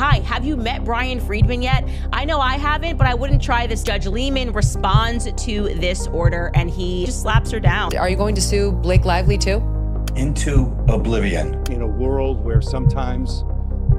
hi, have you met Bryan Freedman yet? I know I haven't, but I wouldn't try this. Judge Lehman responds to this order, and he just slaps her down. Are you going to sue BlakeLively too? Into oblivion. In a world where sometimes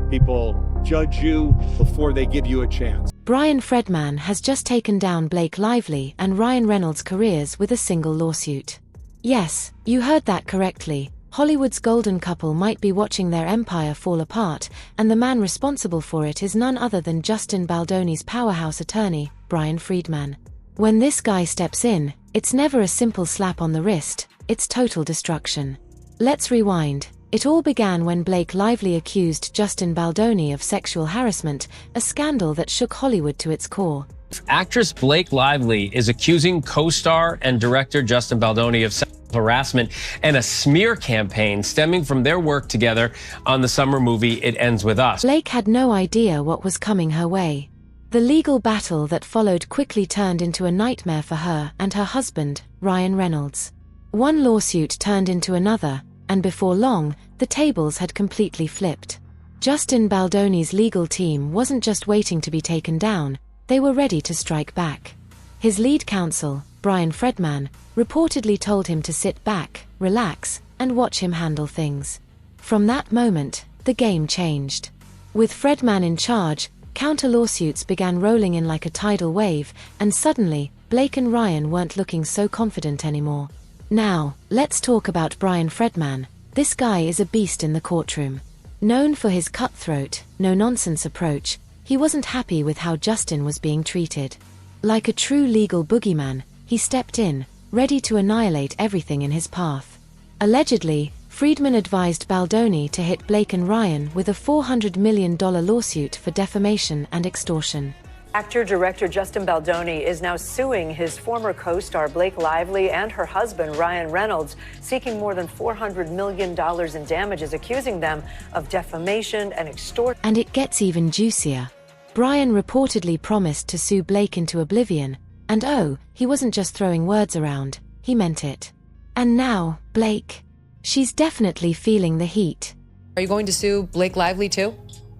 people judge you before they give you a chance. Bryan Freedman has just taken down BlakeLively and Ryan Reynolds' careers with a single lawsuit. Yes, you heard that correctly. Hollywood's golden couple might be watching their empire fall apart, and the man responsible for it is none other than Justin Baldoni's powerhouse attorney, Bryan Freedman. When this guy steps in, it's never a simple slap on the wrist, it's total destruction. Let's rewind. It all began when BlakeLively accused Justin Baldoni of sexual harassment, a scandal that shook Hollywood to its core. Actress BlakeLively is accusing co-star and director Justin Baldoni of sexual harassment and a smear campaign stemming from their work together on the summer movie It Ends With Us. Blake had no idea what was coming her way. The legal battle that followed quickly turned into a nightmare for her and her husband, Ryan Reynolds. One lawsuit turned into another, and before long, the tables had completely flipped. Justin Baldoni's legal team wasn't just waiting to be taken down, they were ready to strike back. His lead counsel, Bryan Freedman, reportedly told him to sit back, relax, and watch him handle things. From that moment, the game changed. With Freedman in charge, counter-lawsuits began rolling in like a tidal wave, and suddenly, Blake and Ryan weren't looking so confident anymore. Now, let's talk about Bryan Freedman. This guy is a beast in the courtroom. Known for his cutthroat, no-nonsense approach, he wasn't happy with how Justin was being treated. Like a true legal boogeyman, he stepped in, ready to annihilate everything in his path. Allegedly, Freedman advised Baldoni to hit Blake and Ryan with a $400 million lawsuit for defamation and extortion. Actor-director Justin Baldoni is now suing his former co-star BlakeLively and her husband Ryan Reynolds, seeking more than $400 million in damages, accusing them of defamation and extortion. And it gets even juicier. Bryan reportedly promised to sue Blake into oblivion, and oh, he wasn't just throwing words around, he meant it. And now, Blake. She's definitely feeling the heat. Are you going to sue BlakeLively too?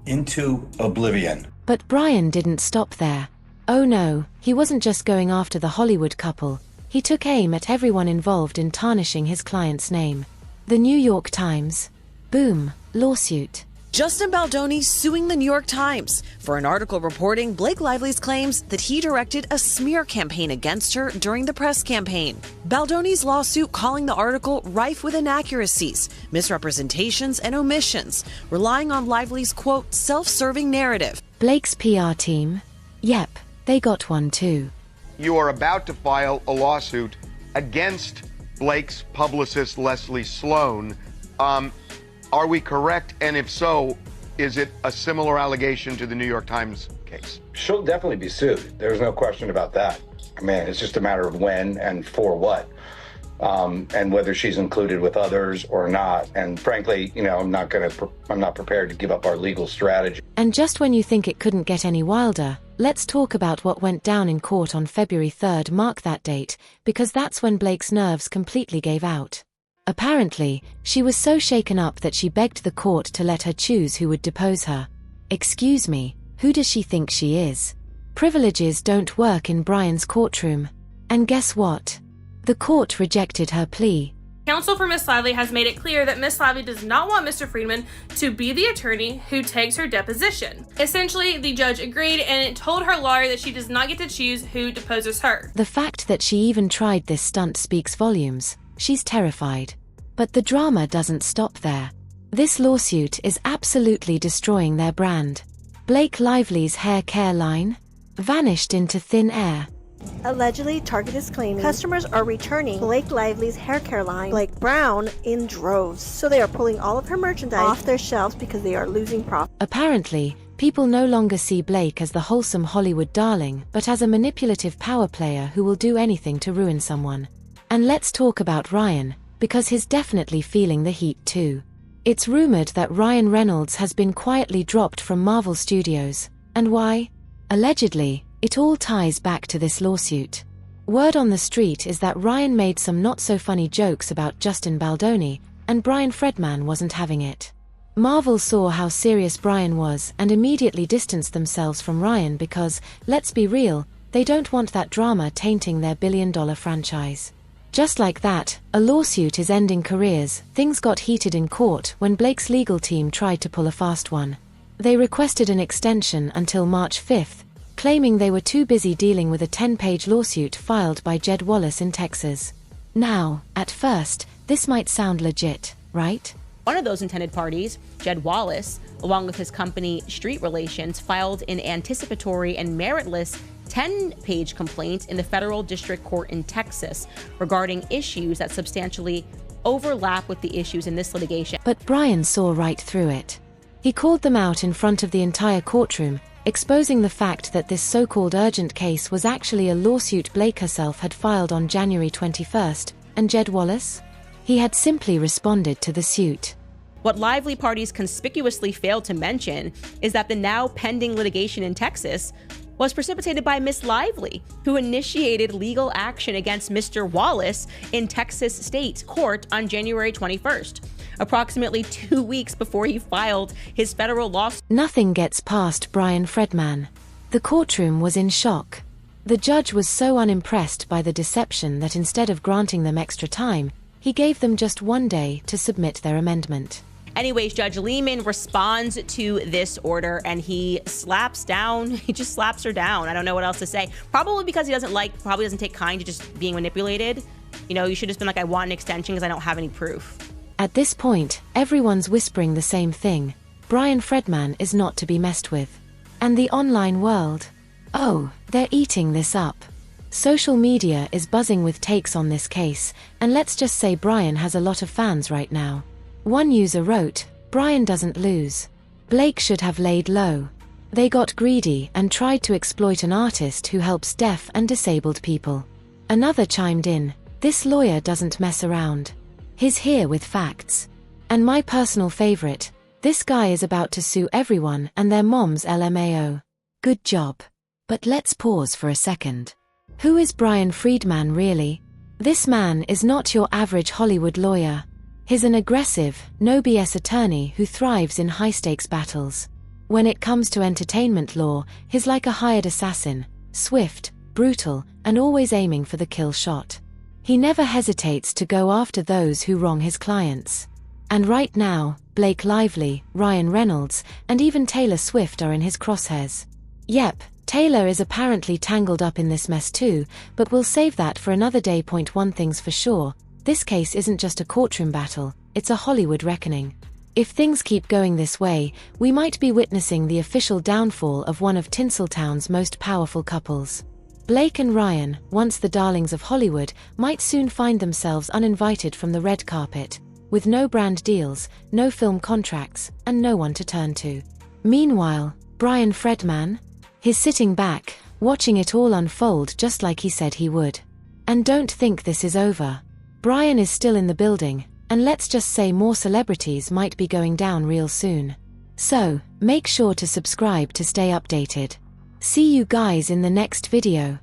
Into oblivion. But Bryan didn't stop there. Oh no, he wasn't just going after the Hollywood couple, he took aim at everyone involved in tarnishing his client's name. The New York Times. Boom, lawsuit. Justin Baldoni suing the New York Times for an article reporting BlakeLively's claims that he directed a smear campaign against her during the press campaign. Baldoni's lawsuit calling the article rife with inaccuracies, misrepresentations, and omissions, relying on Lively's, quote, self-serving narrative. Blake's PR team? Yep, they got one too. You are about to file a lawsuit against Blake's publicist, Leslie Sloan. Are we correct? And if so, is it a similar allegation to the New York Times case? She'll definitely be sued. There's no question about that. I mean, it's just a matter of when and for what, and whether she's included with others or not. And frankly, you know, I'm not prepared to give up our legal strategy. And just when you think it couldn't get any wilder, let's talk about what went down in court on February 3rd. Mark that date, because that's when Blake's nerves completely gave out. Apparently, she was so shaken up that she begged the court to let her choose who would depose her. Excuse me, who does she think she is? Privileges don't work in Bryan's courtroom. And guess what? The court rejected her plea. Counsel for Miss Lively has made it clear that Miss Lively does not want Mr. Freedman to be the attorney who takes her deposition. Essentially, the judge agreed and told her lawyer that she does not get to choose who deposes her. The fact that she even tried this stunt speaks volumes. She's terrified. But the drama doesn't stop there. This lawsuit is absolutely destroying their brand. BlakeLively's hair care line vanished into thin air. Allegedly, Target is claiming customers are returning BlakeLively's hair care line, Blake Brown, in droves. So they are pulling all of her merchandise off their shelves because they are losing profit. Apparently, people no longer see Blake as the wholesome Hollywood darling, but as a manipulative power player who will do anything to ruin someone. And let's talk about Ryan, because he's definitely feeling the heat too. It's rumored that Ryan Reynolds has been quietly dropped from Marvel Studios. And why? Allegedly, it all ties back to this lawsuit. Word on the street is that Ryan made some not-so-funny jokes about Justin Baldoni, and Bryan Freedman wasn't having it. Marvel saw how serious Bryan was and immediately distanced themselves from Ryan because, let's be real, they don't want that drama tainting their billion-dollar franchise. Just like that, a lawsuit is ending careers. Things got heated in court when Blake's legal team tried to pull a fast one. They requested an extension until March 5th, claiming they were too busy dealing with a 10-page lawsuit filed by Jed Wallace in Texas. Now, at first, this might sound legit, right? One of those intended parties, Jed Wallace, along with his company Street Relations, filed an anticipatory and meritless 10-page complaint in the federal district court in Texas regarding issues that substantially overlap with the issues in this litigation. But Bryan saw right through it. He called them out in front of the entire courtroom, exposing the fact that this so-called urgent case was actually a lawsuit Blake herself had filed on January 21st, and Jed Wallace? He had simply responded to the suit. What Lively parties conspicuously failed to mention is that the now pending litigation in Texas was precipitated by Miss Lively, who initiated legal action against Mr. Wallace in Texas state court on January 21st, approximately 2 weeks before he filed his federal lawsuit. Nothing gets past Bryan Freedman. The courtroom was in shock. The judge was so unimpressed by the deception that instead of granting them extra time, he gave them just 1 day to submit their amendment. Anyways, Judge Lehman responds to this order and he slaps down, he just slaps her down. I don't know what else to say. Probably because he probably doesn't take kind to just being manipulated. You know, you should have been like, I want an extension because I don't have any proof. At this point, everyone's whispering the same thing. Bryan Freedman is not to be messed with. And the online world? Oh, they're eating this up. Social media is buzzing with takes on this case, and let's just say Bryan has a lot of fans right now. One user wrote, "Bryan doesn't lose. Blake should have laid low. They got greedy and tried to exploit an artist who helps deaf and disabled people." Another chimed in, "This lawyer doesn't mess around. He's here with facts." And my personal favorite, "This guy is about to sue everyone and their moms LMAO. Good job." But let's pause for a second. Who is Bryan Freedman really? This man is not your average Hollywood lawyer. He's an aggressive, no BS attorney who thrives in high-stakes battles. When it comes to entertainment law, he's like a hired assassin, swift, brutal, and always aiming for the kill shot. He never hesitates to go after those who wrong his clients. And right now, BlakeLively, Ryan Reynolds, and even Taylor Swift are in his crosshairs. Yep, Taylor is apparently tangled up in this mess too, but we'll save that for another day. One thing's for sure, this case isn't just a courtroom battle, it's a Hollywood reckoning. If things keep going this way, we might be witnessing the official downfall of one of Tinseltown's most powerful couples. Blake and Ryan, once the darlings of Hollywood, might soon find themselves uninvited from the red carpet, with no brand deals, no film contracts, and no one to turn to. Meanwhile, Bryan Freedman? He's sitting back, watching it all unfold just like he said he would. And don't think this is over. Bryan is still in the building, and let's just say more celebrities might be going down real soon. So, make sure to subscribe to stay updated. See you guys in the next video.